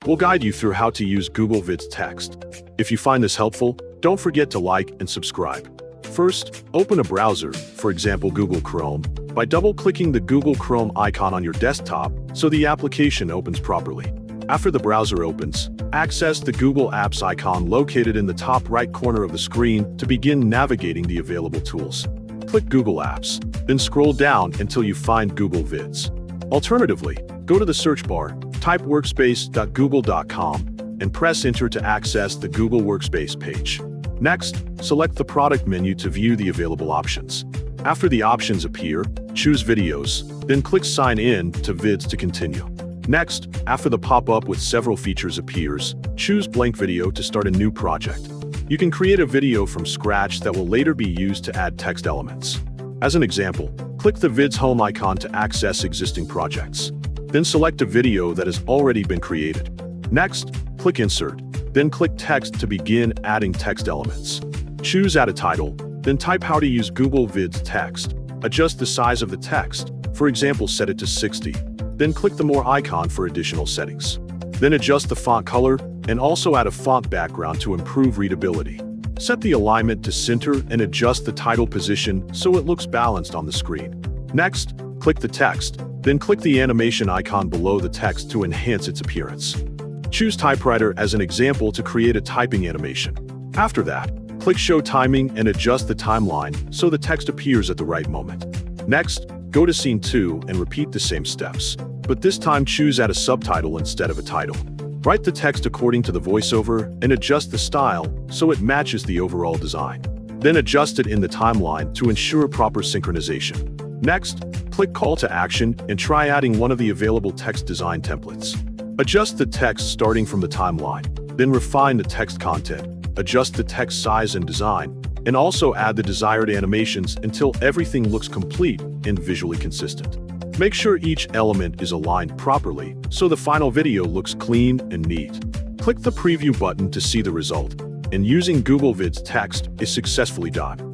we'll guide you through how to use Google Vids Text. If you find this helpful, don't forget to like and subscribe. First, open a browser, for example Google Chrome, by double-clicking the Google Chrome icon on your desktop so the application opens properly. After the browser opens, access the Google Apps icon located in the top right corner of the screen to begin navigating the available tools. Click Google Apps, then scroll down until you find Google Vids. Alternatively, go to the search bar, type workspace.google.com, and press Enter to access the Google Workspace page. Next, select the product menu to view the available options. After the options appear, choose Videos, then click Sign In to Vids to continue. Next, after the pop-up with several features appears, choose Blank Video to start a new project. You can create a video from scratch that will later be used to add text elements. As an example, click the Vids Home icon to access existing projects. Then select a video that has already been created. Next, click Insert, then click Text to begin adding text elements. Choose Add a Title, then type how to use Google Vids Text. Adjust the size of the text, for example set it to 60. Then click the More icon for additional settings. Then adjust the font color, and also add a font background to improve readability. Set the alignment to center and adjust the title position so it looks balanced on the screen. Next, click the text, then click the animation icon below the text to enhance its appearance. Choose Typewriter as an example to create a typing animation. After that, click Show Timing and adjust the timeline so the text appears at the right moment. Next, go to Scene 2 and repeat the same steps, but this time choose Add a subtitle instead of a title. Write the text according to the voiceover and adjust the style so it matches the overall design. Then adjust it in the timeline to ensure proper synchronization. Next, click Call to Action and try adding one of the available text design templates. Adjust the text starting from the timeline, then refine the text content, adjust the text size and design, and also add the desired animations until everything looks complete and visually consistent. Make sure each element is aligned properly so the final video looks clean and neat. Click the Preview button to see the result, and using Google Vids Text is successfully done.